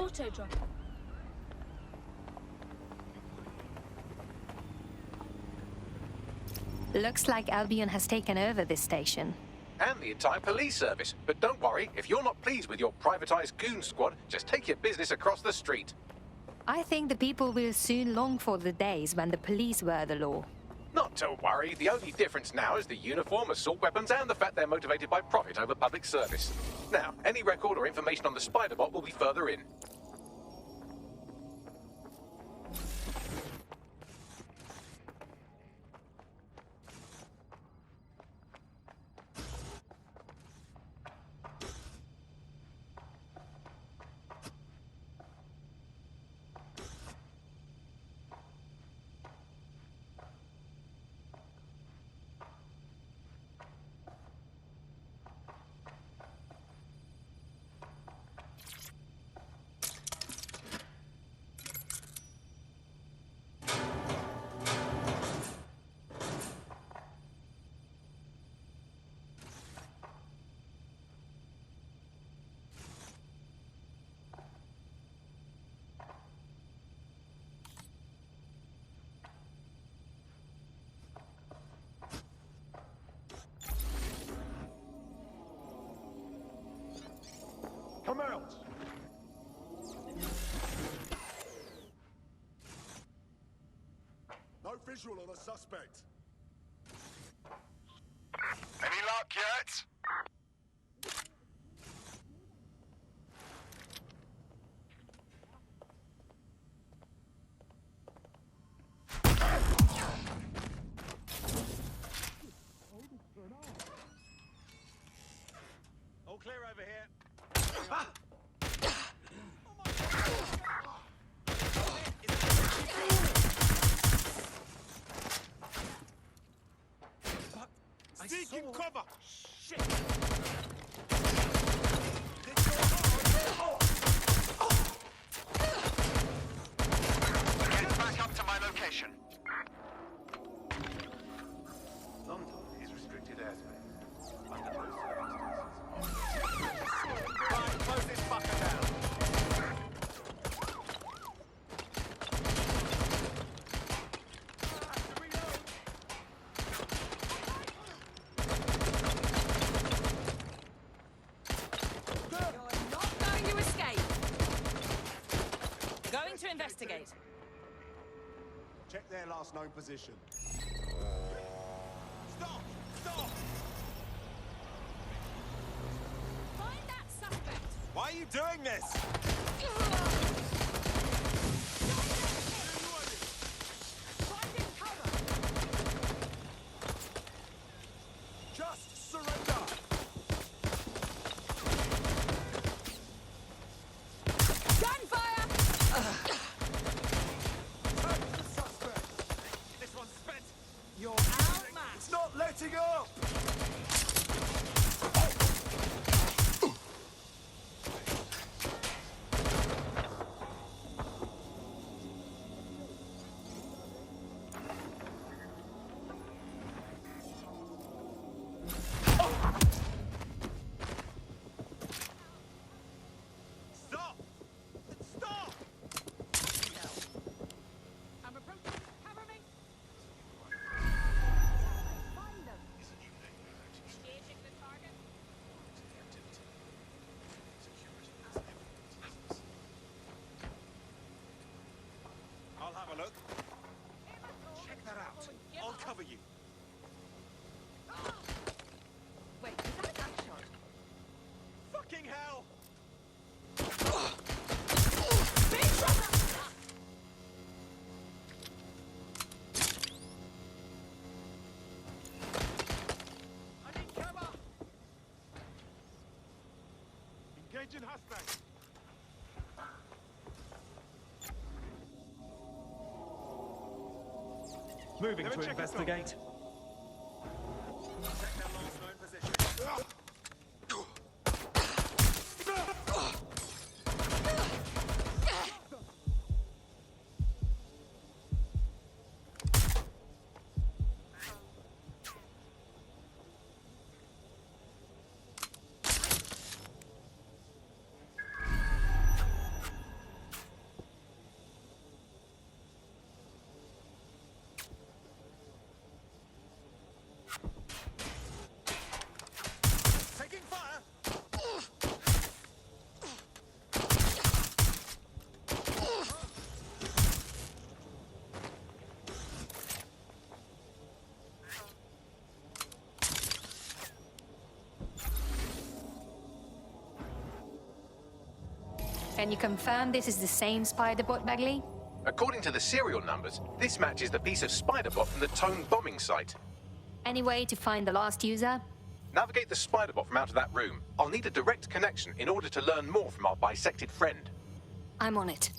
auto drop. Looks like Albion has taken over this station. And the entire police service. But don't worry, if you're not pleased with your privatized goon squad, just take your business across the street. I think the people will soon long for the days when the police were the law. Not to worry, the only difference now is the uniform, assault weapons, and the fact they're motivated by profit over public service. Now, any record or information on the Spider-Bot will be further in. Come out! No visual on a suspect. Any luck yet? All clear over here. Seeking cover! Shit! Get back up to my location. London is restricted airspace. Under no circumstances. Right, close this fucker down. To investigate. Check their last known position. Stop! Stop! Find that suspect. Why are you doing this? Find him cover. Just surrender! Gunfire! Take the suspect! This one's spent. You're outmatched. It's not letting up! Stop! Stop! I'm approaching. Cover me. Find them. Engaging the target. I'll have a look. Check that out. I'll cover you. Wait, is that a gunshot? Fucking hell! Big trouble! I need cover! Engaging hostile. Moving Let me to check this out. investigate. Check their last known position. Can you confirm this is the same spider bot, Bagley? According to the serial numbers, this matches the piece of spider bot from the Tone bombing site. Any way to find the last user? Navigate the spider bot from out of that room. I'll need a direct connection in order to learn more from our bisected friend. I'm on it.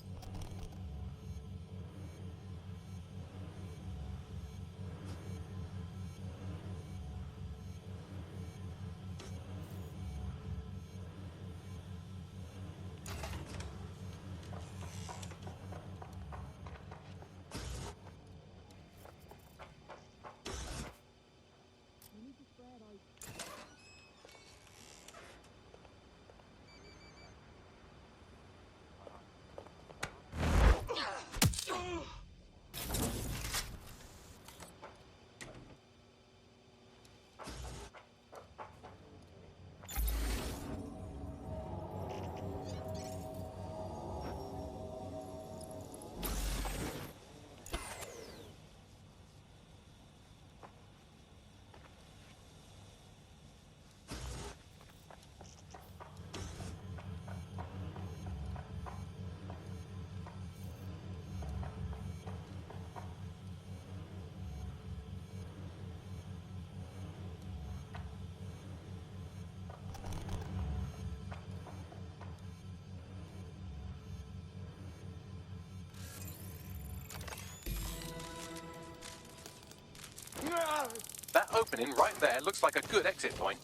That opening right there looks like a good exit point.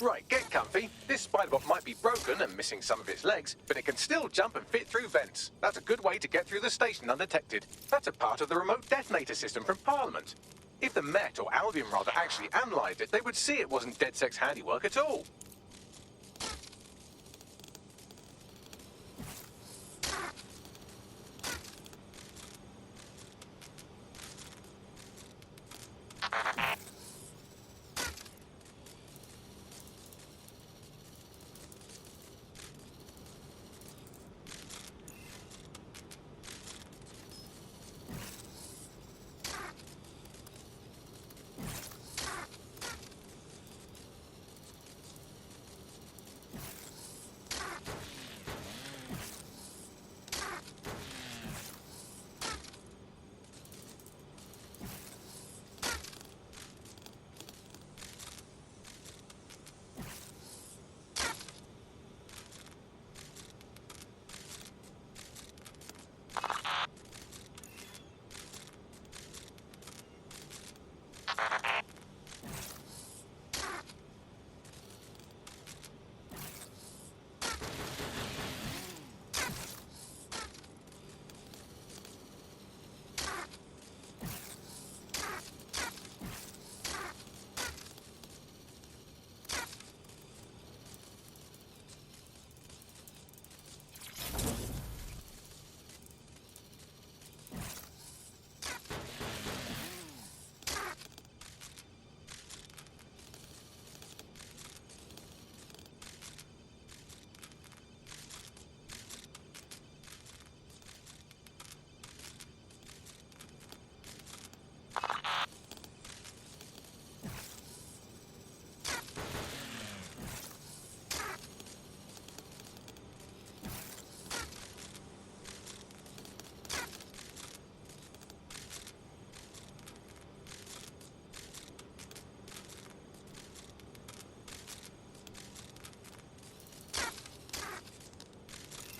Right, get comfy. This spider bot might be broken and missing some of its legs, but it can still jump and fit through vents. That's a good way to get through the station undetected. That's a part of the remote detonator system from Parliament. If the Met, or Albion rather, actually analysed it, they would see it wasn't DedSec's handiwork at all.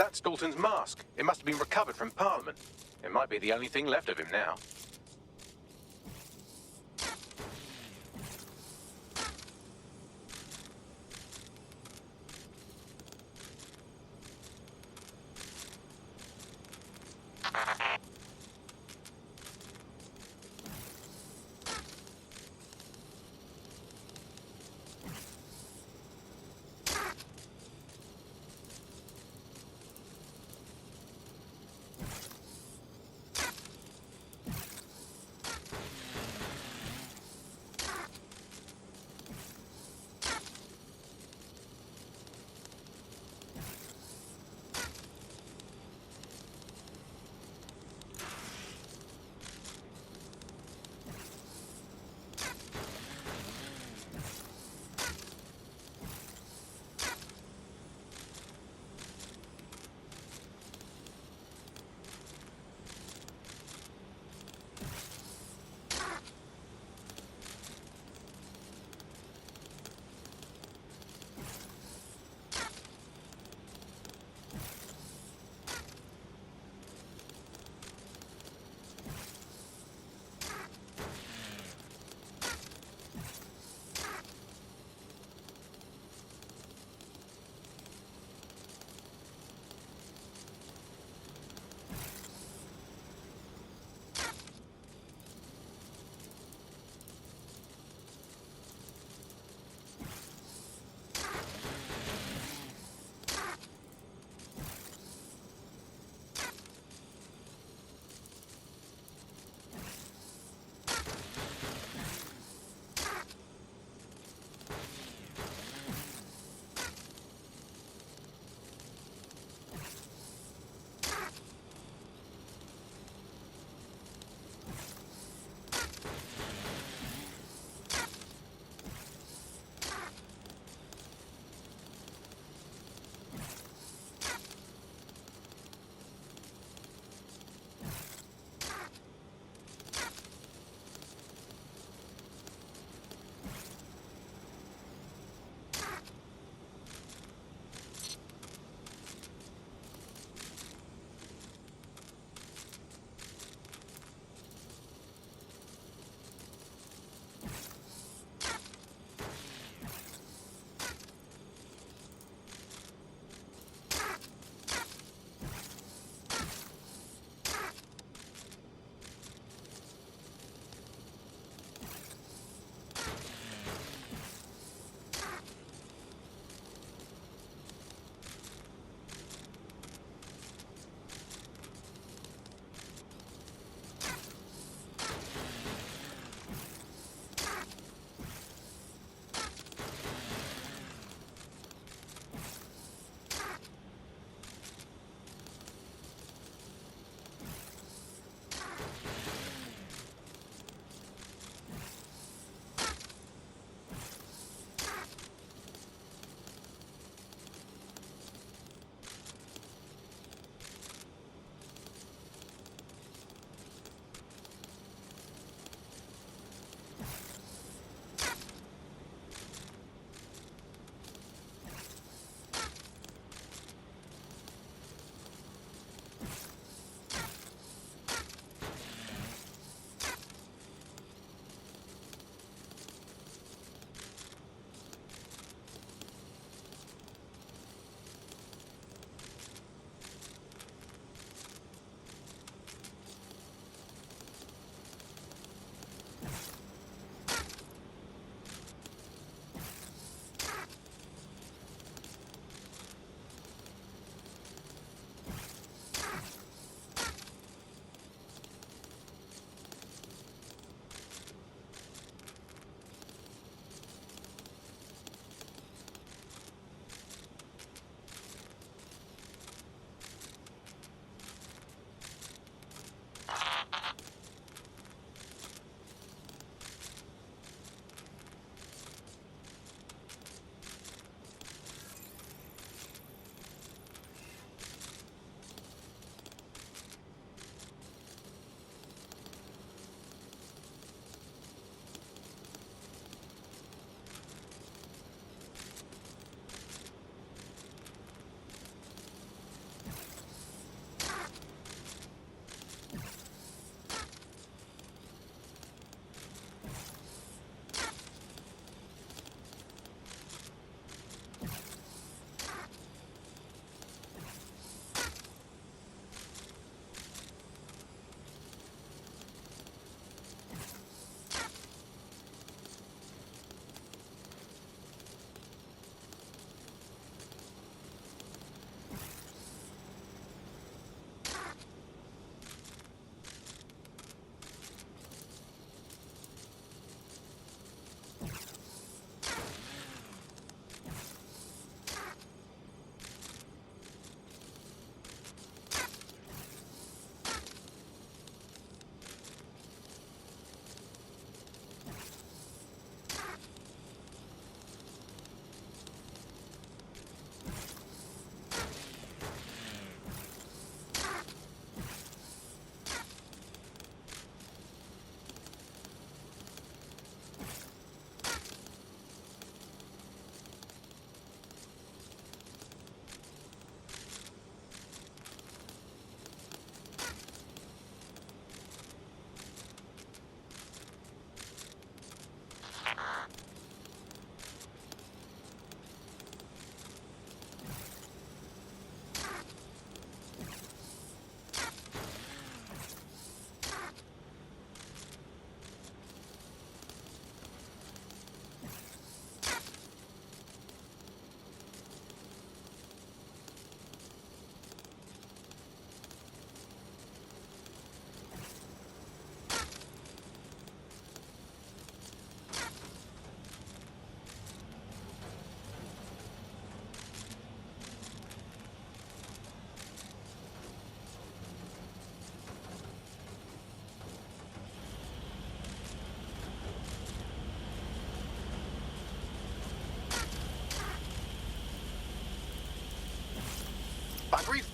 That's Dalton's mask. It must have been recovered from Parliament. It might be the only thing left of him now.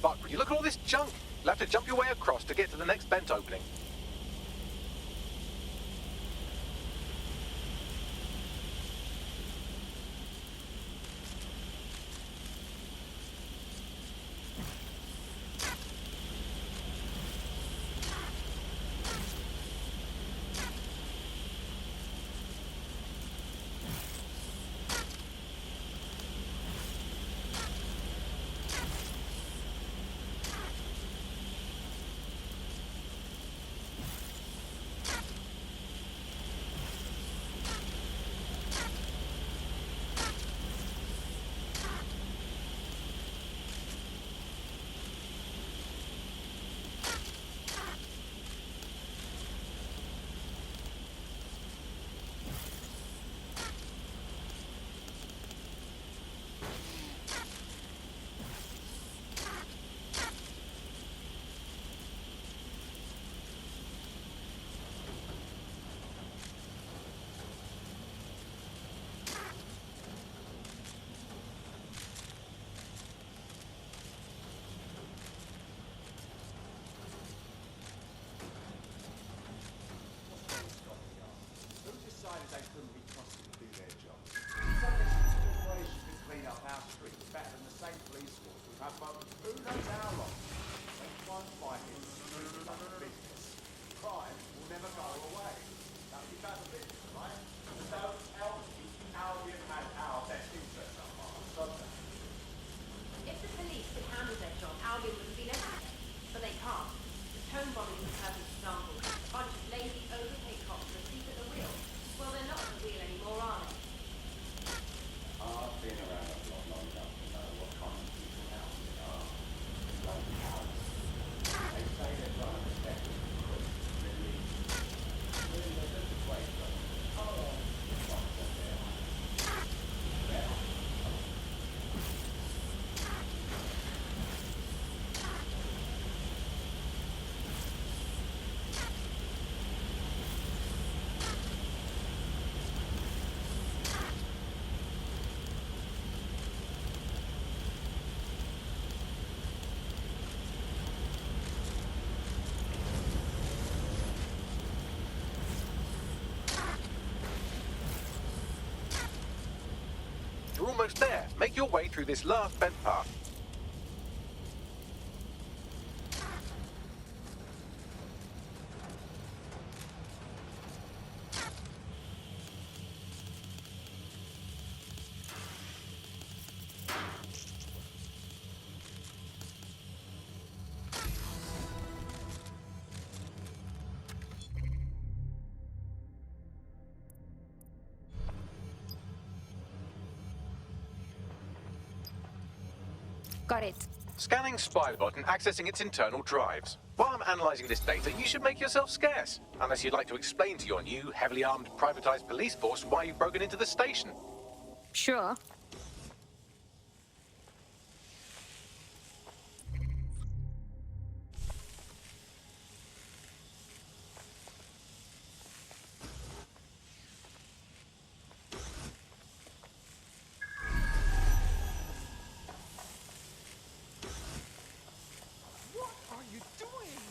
fuck, would you look at all this junk? You'll have to jump your way across to get to the next vent opening. Who decided they couldn't be trusted to do their job? Some boys should clean up our streets better than the same police force we've had for who knows how long. They try and fight in the streets like a business. Crime will never go away. That would be bad for business, right? So, Albion had our best interests at heart, don't they? If the police could handle their job, Albion would have been everything. But they can't. The tone bombing is a perfect example. A bunch of lazy, overpaid cops are asleep at the wheel. Well, they're not at the wheel anymore, are they? I've been around a lot long enough to know what kind of people Albion are. Like cowards. They say they're trying to protect us from crooks. Really, they're just a great trouble. Oh, fuck what they are. Well, You're almost there. Make your way through this last vent path. Got it. Scanning Spybot and accessing its internal drives. While I'm analysing this data, you should make yourself scarce. Unless you'd like to explain to your new, heavily armed, privatised police force why you've broken into the station. Sure. What are you doing?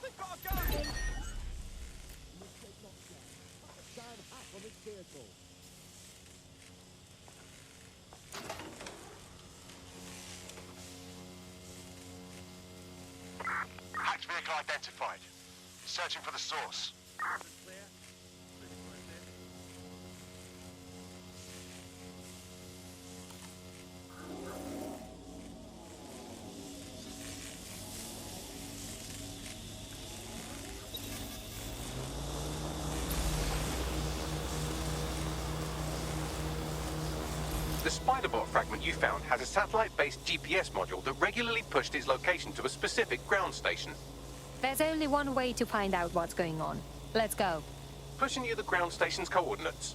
They've got a gun! Hacked vehicle identified. Searching for the source. The Spiderbot fragment you found has a satellite-based GPS module that regularly pushed its location to a specific ground station. There's only one way to find out what's going on. Let's go. Pushing you the ground station's coordinates.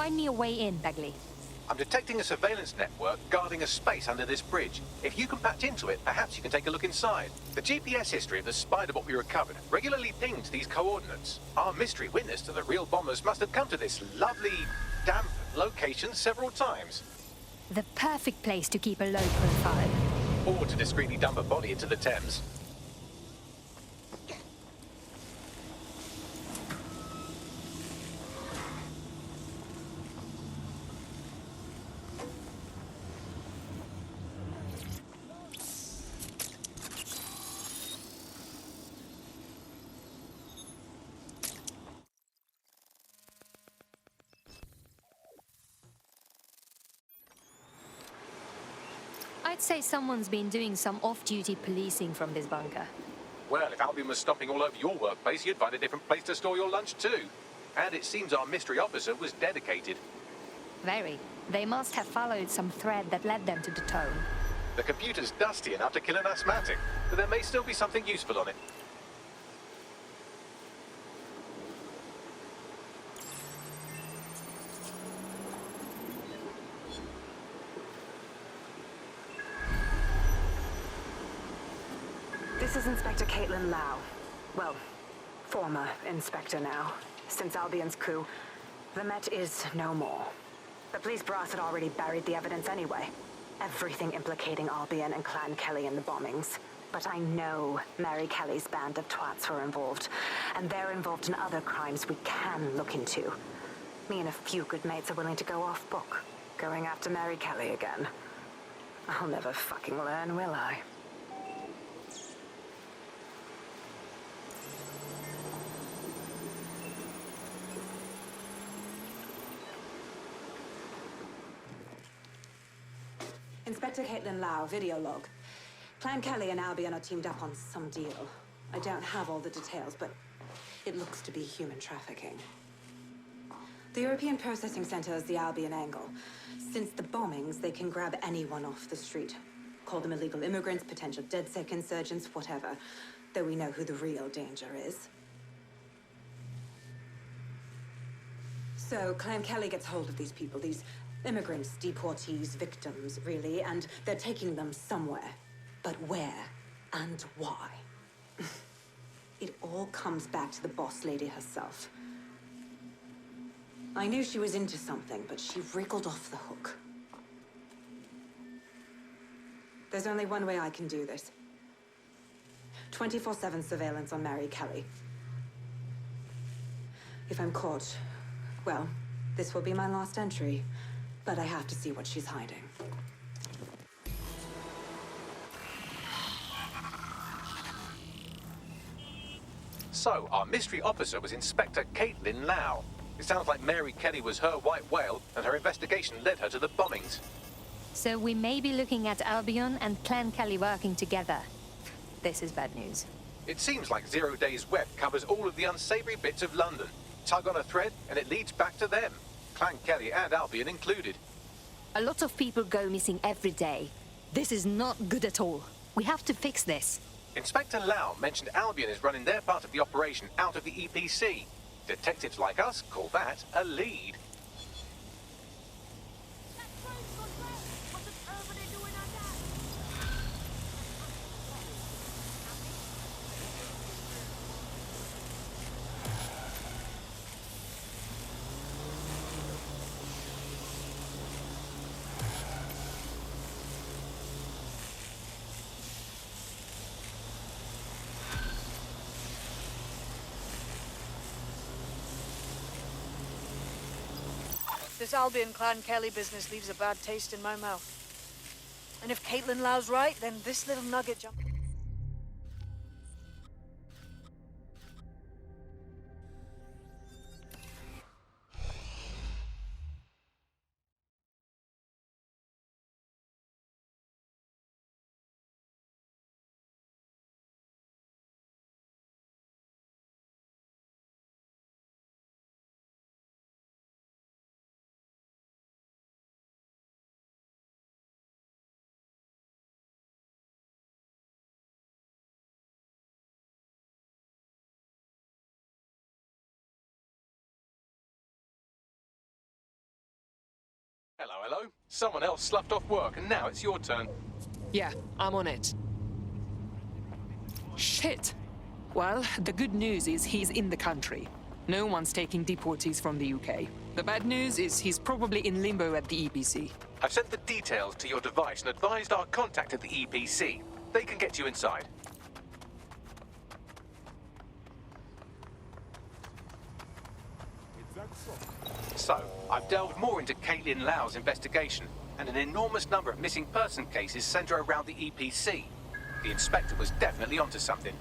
Find me a way in, Begley. I'm detecting a surveillance network guarding a space under this bridge. If you can patch into it, perhaps you can take a look inside. The GPS history of the Spider-Bot we recovered regularly pings these coordinates. Our mystery witness to the real bombers must have come to this lovely, damp location several times. The perfect place to keep a low profile. Or to discreetly dump a body into the Thames. I'd say someone's been doing some off-duty policing from this bunker. Well, if Albion was stomping all over your workplace, you'd find a different place to store your lunch too. And it seems our mystery officer was dedicated. Very. They must have followed some thread that led them to the tone. The computer's dusty enough to kill an asthmatic, but there may still be something useful on it. This is Inspector Caitlin Lau. Well, former inspector now. Since Albion's coup, the Met is no more. The police brass had already buried the evidence anyway. Everything implicating Albion and Clan Kelly in the bombings. But I know Mary Kelly's band of twats were involved, and they're involved in other crimes we can look into. Me and a few good mates are willing to go off book, going after Mary Kelly again. I'll never fucking learn, will I? Inspector Caitlin Lau, video log. Clan Kelly and Albion are teamed up on some deal. I don't have all the details, but it looks to be human trafficking. The European Processing Center is the Albion angle. Since the bombings, they can grab anyone off the street. Call them illegal immigrants, potential DedSec insurgents, whatever. Though we know who the real danger is. So, Clan Kelly gets hold of these people, these immigrants, deportees, victims, really, and they're taking them somewhere. But where and why? It all comes back to the boss lady herself. I knew she was into something, but she wriggled off the hook. There's only one way I can do this. 24/7 surveillance on Mary Kelly. If I'm caught, well, this will be my last entry. But I have to see what she's hiding. So, our mystery officer was Inspector Caitlin Lau. It sounds like Mary Kelly was her white whale, and her investigation led her to the bombings. So we may be looking at Albion and Clan Kelly working together. This is bad news. It seems like 0 Days Web covers all of the unsavory bits of London. Tug on a thread, and it leads back to them. Clan Kelly and Albion included. A lot of people go missing every day. This is not good at all. We have to fix this. Inspector Lau mentioned Albion is running their part of the operation out of the EPC. Detectives like us call that a lead. This Albion Clan Kelly business leaves a bad taste in my mouth. And if Caitlin Lau's right, then this little nugget jump... hello. Someone else sloughed off work and now it's your turn. Yeah, I'm on it. Shit! Well, the good news is he's in the country. No one's taking deportees from the UK. The bad news is he's probably in limbo at the EPC. I've sent the details to your device and advised our contact at the EPC. They can get you inside. So, I've delved more into Caitlin Lau's investigation, and an enormous number of missing person cases center around the EPC. The inspector was definitely onto something.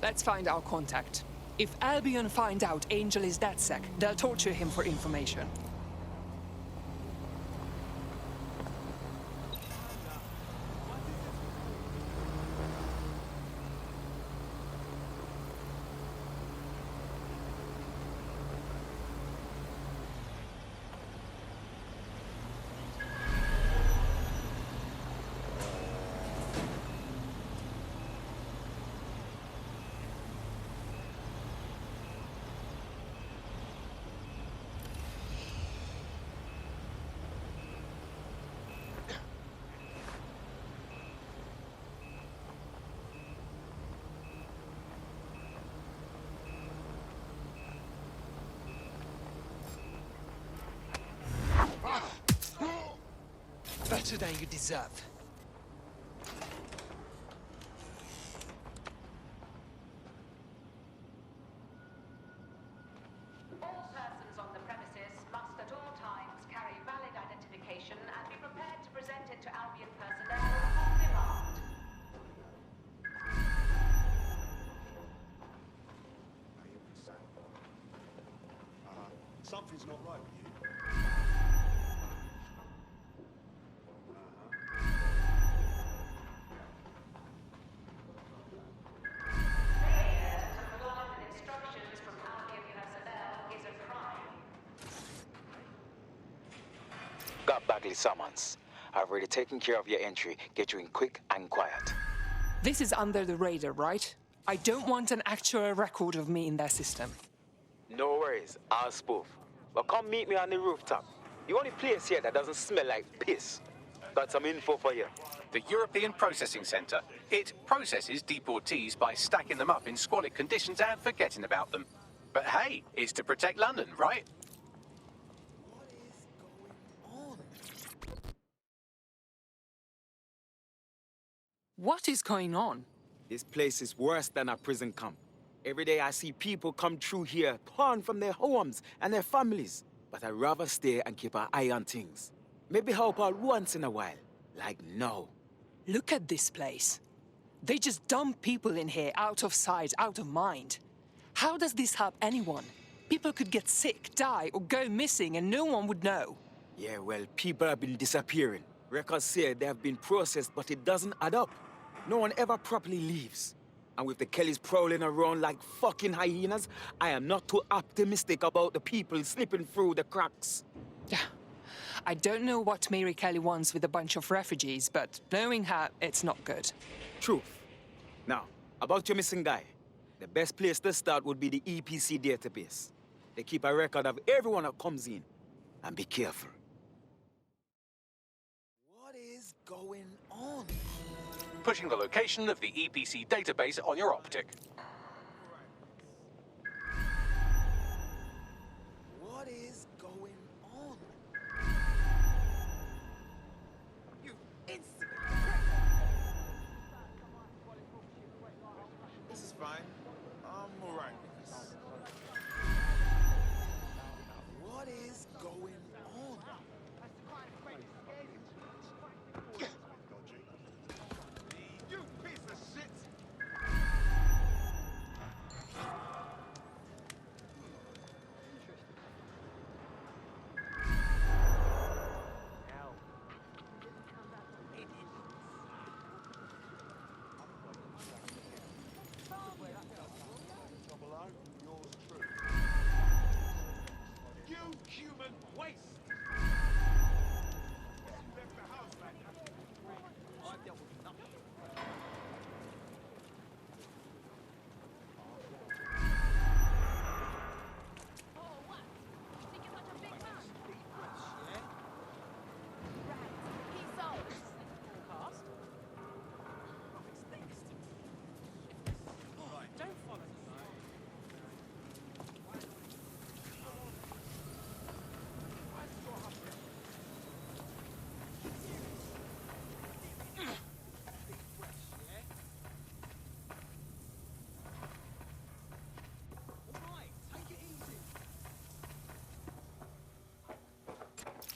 Let's find our contact. If Albion find out Angel is DedSec, they'll torture him for information. Better than you deserve. All persons on the premises must at all times carry valid identification and be prepared to present it to Albion personnel upon demand. Something's not right with you. Instructions from Albion personnel is a crime. Got Bagley summons. I've already taken care of your entry. Get you in quick and quiet. This is under the radar, right? I don't want an actual record of me in their system. No worries, I'll spoof. But come meet me on the rooftop. The only place here that doesn't smell like piss. Got some info for you. The European Processing Centre. It processes deportees by stacking them up in squalid conditions and forgetting about them. But hey, it's to protect London, right? What is going on? This place is worse than a prison camp. Every day I see people come through here, torn from their homes and their families. But I'd rather stay and keep an eye on things. Maybe help out once in a while, like now. Look at this place. They just dump people in here out of sight, out of mind. How does this help anyone? People could get sick, die, or go missing and no one would know. Yeah, well, people have been disappearing. Records say they have been processed, but it doesn't add up. No one ever properly leaves. And with the Kellys prowling around like fucking hyenas, I am not too optimistic about the people slipping through the cracks. Yeah. I don't know what Mary Kelly wants with a bunch of refugees, but knowing her, it's not good. Truth. Now, about your missing guy. The best place to start would be the EPC database. They keep a record of everyone that comes in. And be careful. What is going on? Putting the location of the EPC database on your optic. What is going on? You insolent prick! This is fine. I'm alright with this. What is going on? You piece of shit!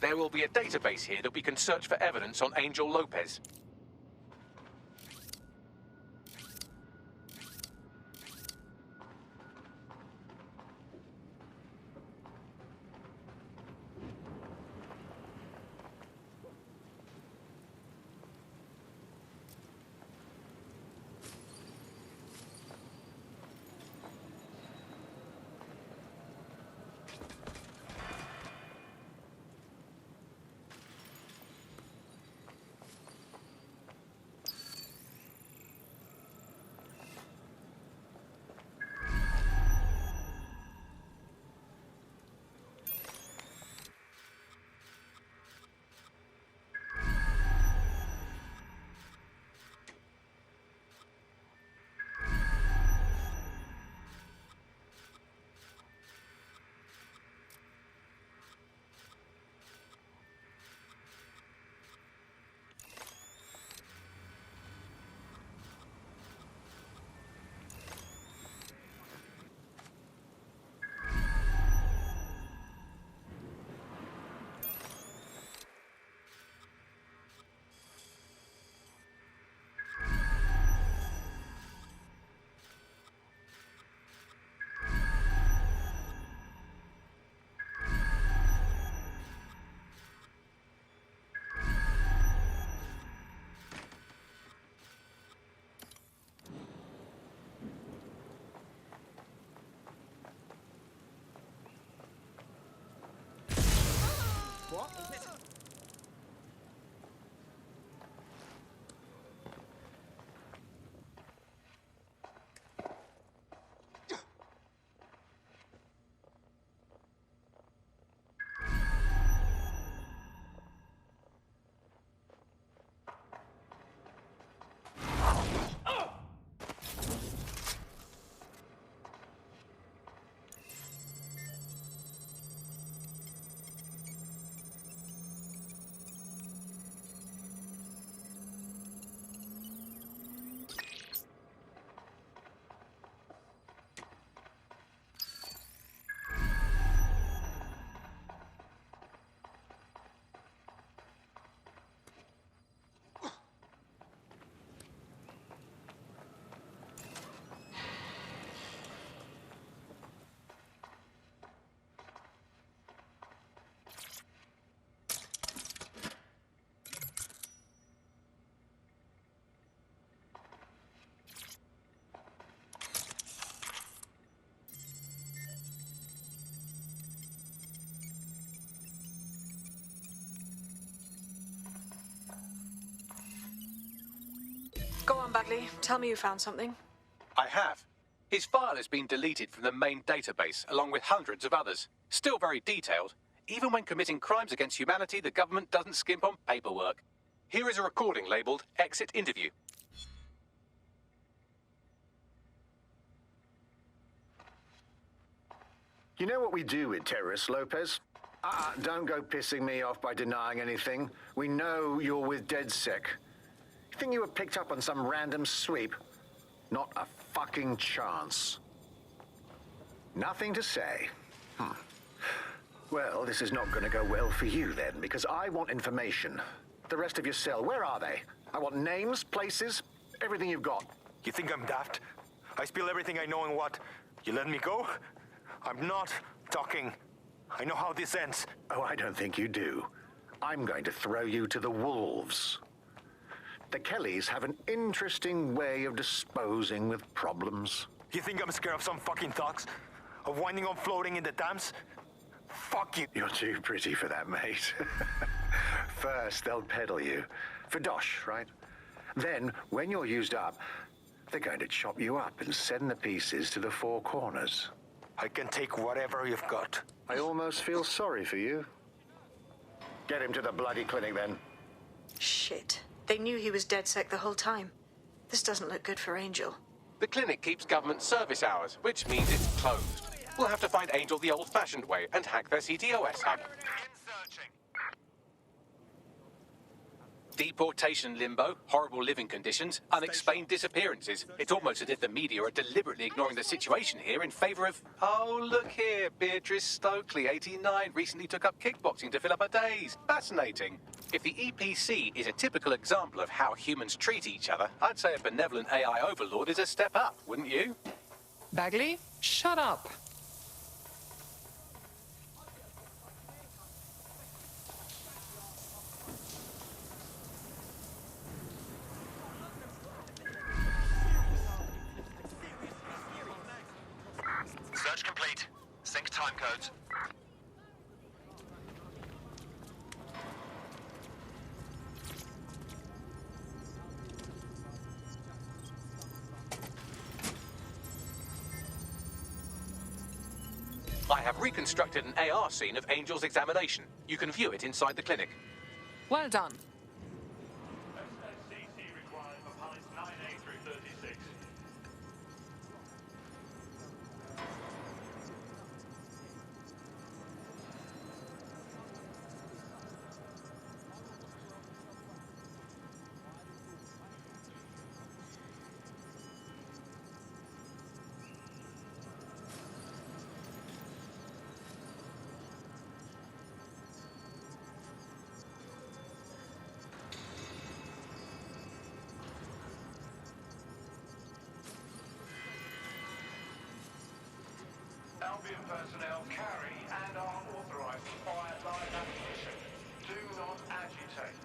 There will be a database here that we can search for evidence on Angel Lopez. Go on, Bagley. Tell me you found something. I have. His file has been deleted from the main database, along with hundreds of others. Still very detailed. Even when committing crimes against humanity, the government doesn't skimp on paperwork. Here is a recording labeled Exit Interview. You know what we do with terrorists, Lopez? Don't go pissing me off by denying anything. We know you're with DedSec. You think you were picked up on some random sweep? Not a fucking chance. Nothing to say. Well, this is not going to go well for you then, because I want information. The rest of your cell, where are they? I want names, places, everything you've got. You think I'm daft? I spill everything I know and what? You let me go? I'm not talking. I know how this ends. Oh, I don't think you do. I'm going to throw you to the wolves. The Kellys have an interesting way of disposing with problems. You think I'm scared of some fucking thugs? Of winding up floating in the dams? Fuck you. You're too pretty for that, mate. First, they'll peddle you. For dosh, right? Then, when you're used up, they're going to chop you up and send the pieces to the four corners. I can take whatever you've got. I almost feel sorry for you. Get him to the bloody clinic, then. Shit. They knew he was DedSec the whole time. This doesn't look good for Angel. The clinic keeps government service hours, which means it's closed. We'll have to find Angel the old-fashioned way and hack their CTOS hub. Deportation limbo, horrible living conditions, unexplained disappearances. It's almost as if the media are deliberately ignoring the situation here in favour of... Oh, look here, Beatrice Stokely, 89, recently took up kickboxing to fill up her days. Fascinating. If the EPC is a typical example of how humans treat each other, I'd say a benevolent AI overlord is a step up, wouldn't you? Bagley, shut up. Search complete. Sync time codes. I have reconstructed an AR scene of Angel's examination. You can view it inside the clinic. Well done. SSCT required for pallets 9A through 36. Albion personnel carry and are authorized to fire live ammunition. Do not agitate.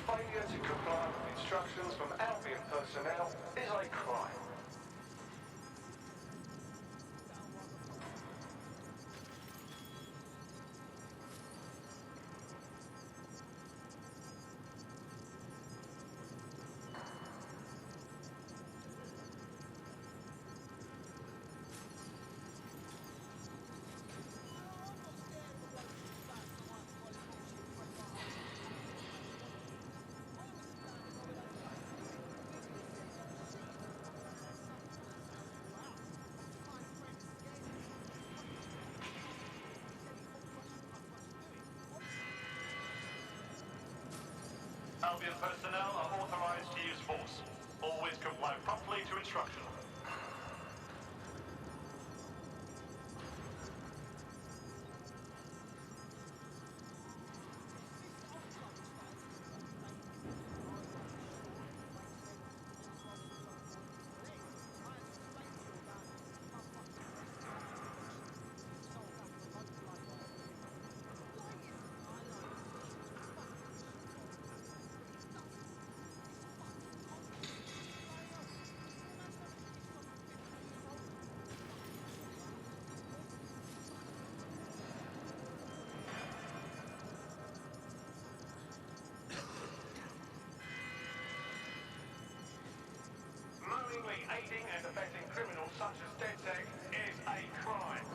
Failure to comply with instructions from Albion personnel is a crime. Albion personnel are authorized to use force. Always comply promptly to instruction. Knowingly aiding and abetting criminals such as DedSec is a crime.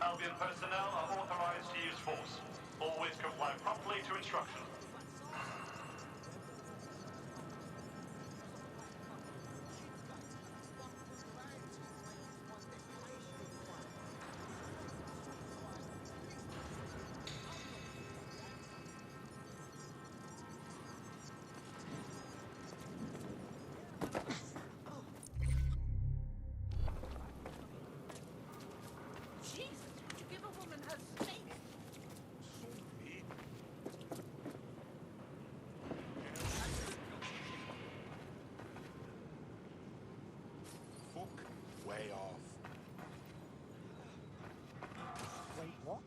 Albion personnel are authorized to use force. Always comply promptly to instruction. way off. Wait, what?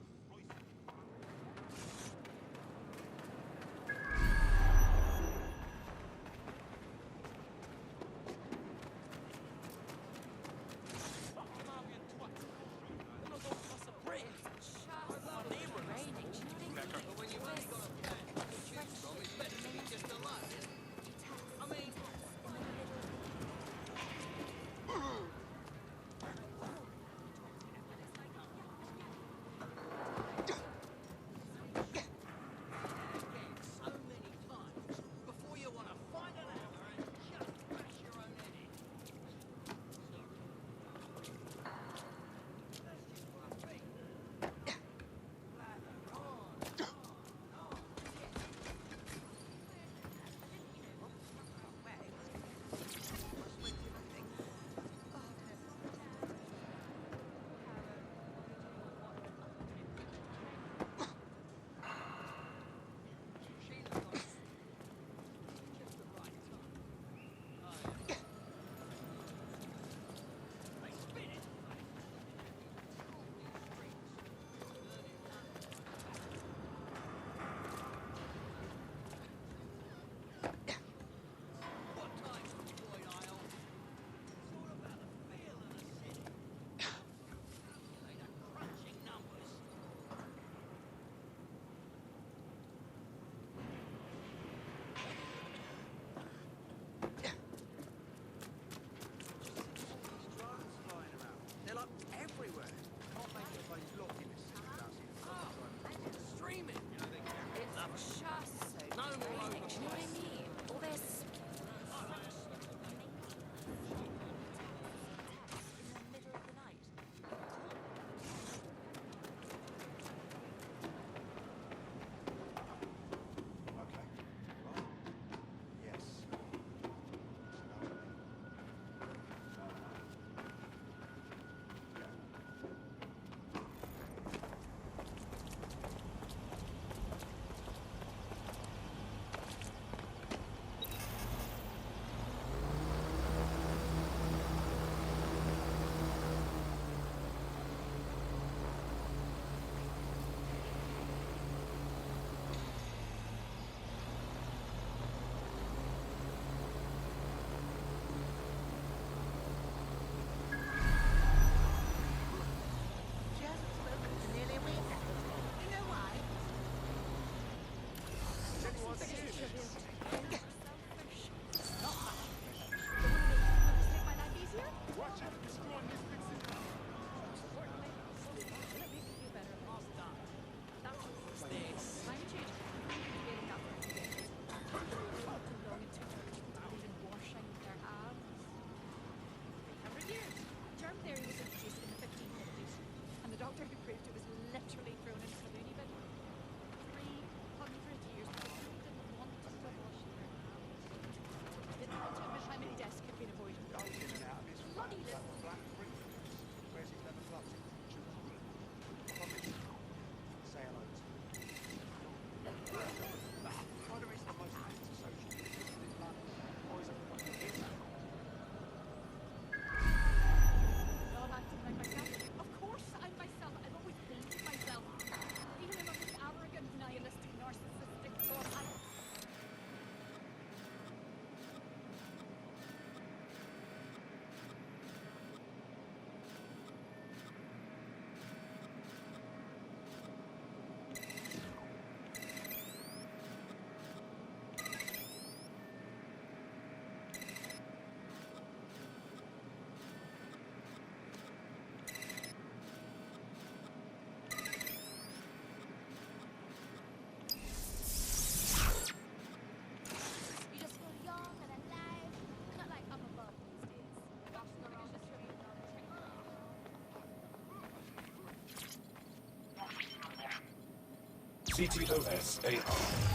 CTOS AR.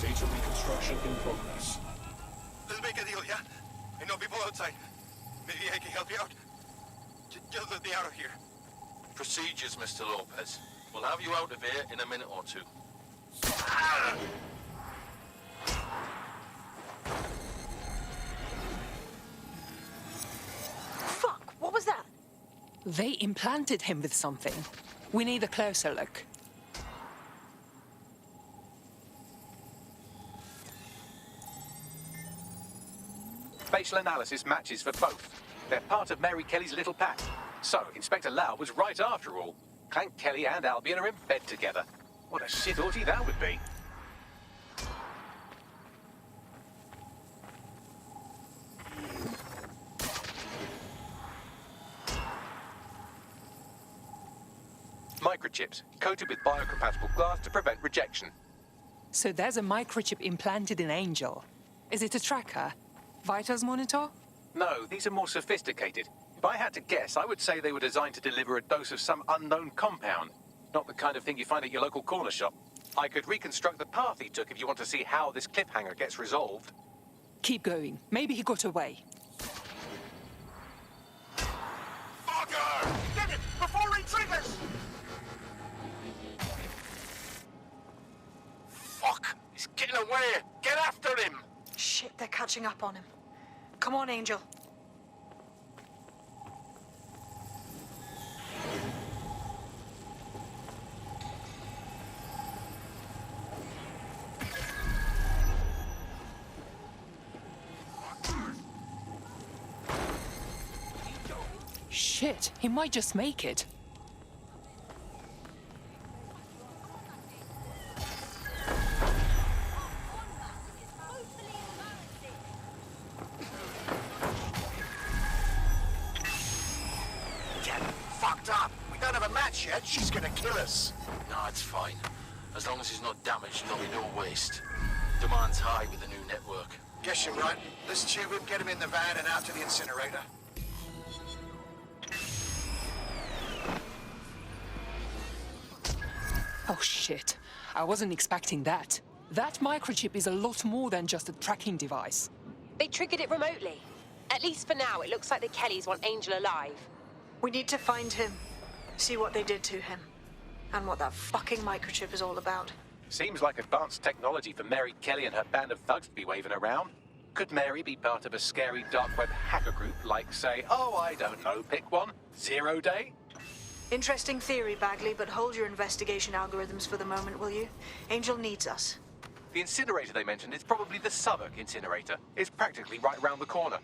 Data reconstruction in progress. Let's make a deal, yeah? I know people outside. Maybe I can help you out. Just let me out of here. Procedures, Mr. Lopez. We'll have you out of here in a minute or two. Fuck! What was that? They implanted him with something. We need a closer look. Facial analysis matches for both. They're part of Mary Kelly's little pack. So, Inspector Lau was right after all. Clank Kelly and Albion are in bed together. What a shit orgy that would be. Microchips, coated with biocompatible glass to prevent rejection. So there's a microchip implanted in Angel. Is it a tracker? Vitals monitor? No, these are more sophisticated. If I had to guess, I would say they were designed to deliver a dose of some unknown compound. Not the kind of thing you find at your local corner shop. I could reconstruct the path he took if you want to see how this cliffhanger gets resolved. Keep going. Maybe he got away. Fucker! Get it! Before he triggers! Fuck! He's getting away! Get after him! Shit, they're catching up on him. Come on, Angel. Shit, he might just make it. Fucked up! We don't have a match yet, she's gonna kill us! No, it's fine. As long as he's not damaged, there'll be no waste. Demand's high with the new network. Guess you're right. Let's tube him, get him in the van and out to the incinerator. Oh shit, I wasn't expecting that. That microchip is a lot more than just a tracking device. They triggered it remotely. At least for now, it looks like the Kellys want Angel alive. We need to find him, see what they did to him, and what that fucking microchip is all about. Seems like advanced technology for Mary Kelly and her band of thugs to be waving around. Could Mary be part of a scary dark web hacker group like, say, oh, I don't know, pick one, 0 Day? Interesting theory, Bagley, but hold your investigation algorithms for the moment, will you? Angel needs us. The incinerator they mentioned is probably the Southwark incinerator. It's practically right round the corner.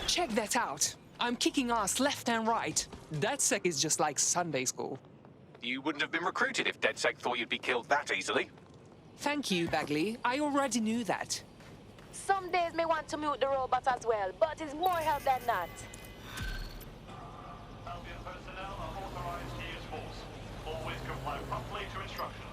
Check that out. I'm kicking ass left and right. DedSec is just like Sunday school. You wouldn't have been recruited if DedSec thought you'd be killed that easily. Thank you, Bagley. I already knew that. Some days may want to mute the robot as well, but it's more help than that. Albion personnel are authorized to use force. Always comply promptly to instructions.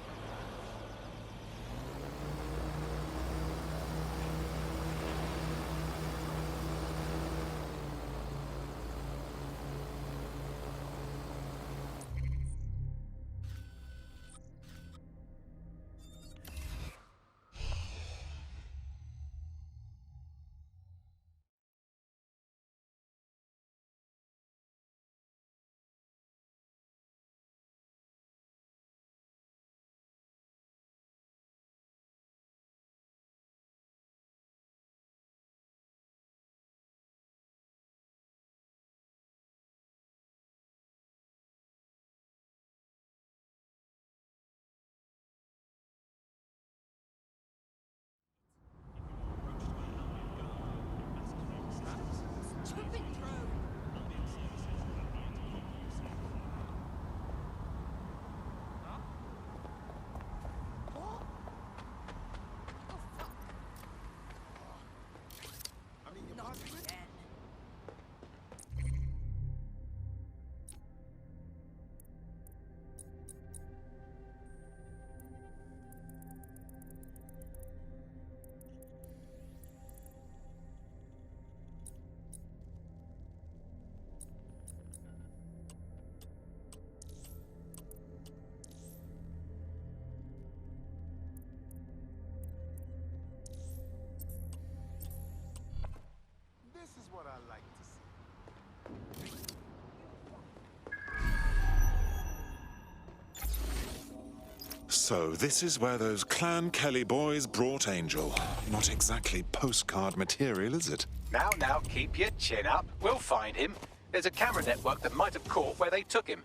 So this is where those Clan Kelly boys brought Angel. Not exactly postcard material, is it? Now, keep your chin up. We'll find him. There's a camera network that might have caught where they took him.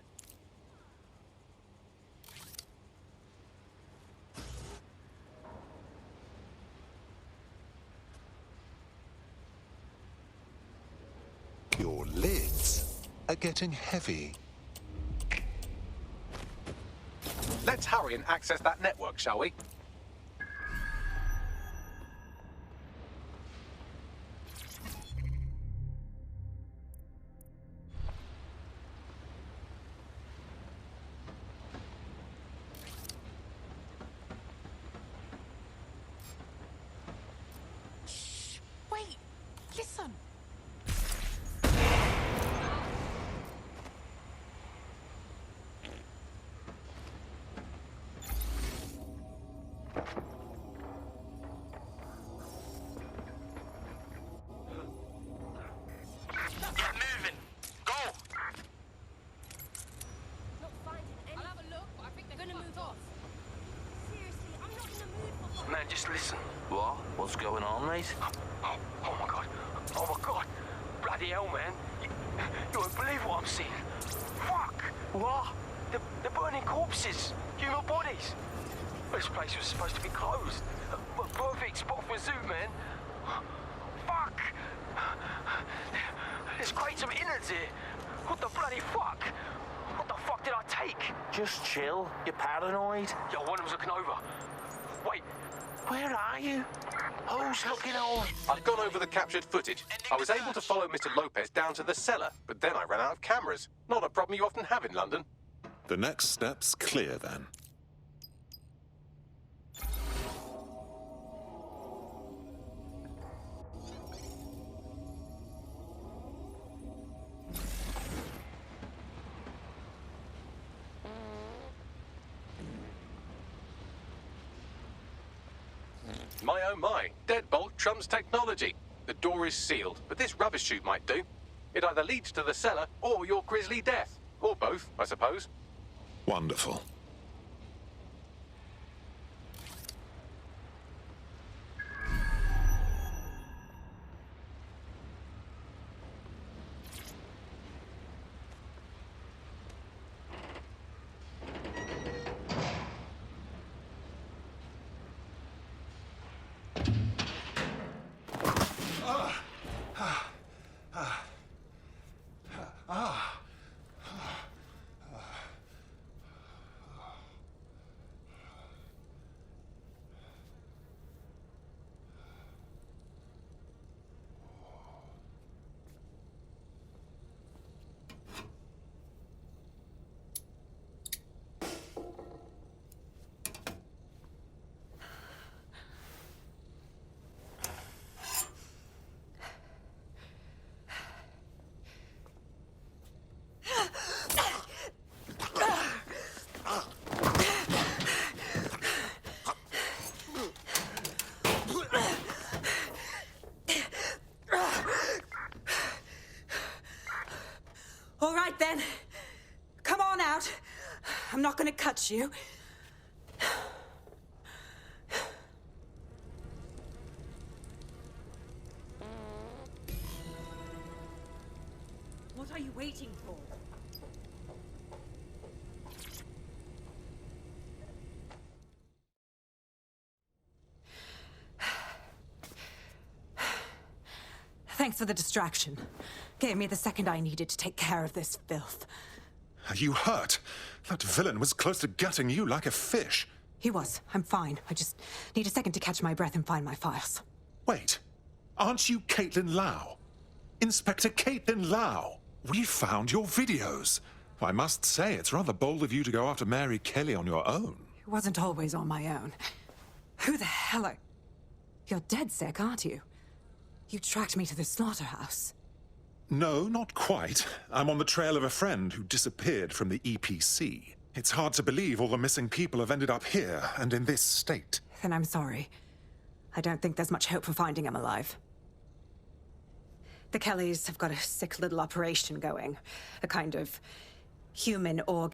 Your lids are getting heavy. Let's hurry and access that network, shall we? Wait, listen. Get moving. Go. Not finding any. I'll have a look, but I think they're Gonna move off. off. Seriously, I'm not in the mood for. Man, just listen. What? What's going on, mate? Oh my god. Oh my god. Bloody hell, man. You won't believe what I'm seeing. Fuck. What? They're burning corpses. Human bodies. This place was supposed to be closed. A perfect spot for a zoo, man. Fuck. There's crates of innards here. What the bloody fuck? What the fuck did I take? Just chill. You're paranoid. Yo, one of them's looking over. Wait. Where are you? Who's looking over? I've gone over the captured footage. I was able to follow Mr. Lopez down to the cellar, but then I ran out of cameras. Not a problem you often have in London. The next step's clear, then. My oh my, deadbolt trumps technology. The door is sealed, but this rubbish chute might do. It either leads to the cellar or your grisly death. Or both, I suppose. Wonderful. All right, then. Come on out. I'm not gonna cut you. What are you waiting for? Thanks for the distraction. Gave me the second I needed to take care of this filth. Are you hurt? That villain was close to gutting you like a fish. He was. I'm fine. I just need a second to catch my breath and find my files. Wait, aren't you Caitlin Lau? Inspector Caitlin Lau? We found your videos. I must say, it's rather bold of you to go after Mary Kelly on your own. It wasn't always on my own. Who the hell are... You're dead sick, aren't you? You tracked me to the slaughterhouse. No, not quite. I'm on the trail of a friend who disappeared from the EPC. It's hard to believe all the missing people have ended up here and in this state. Then I'm sorry. I don't think there's much hope for finding him alive. The Kellys have got a sick little operation going. A kind of human organ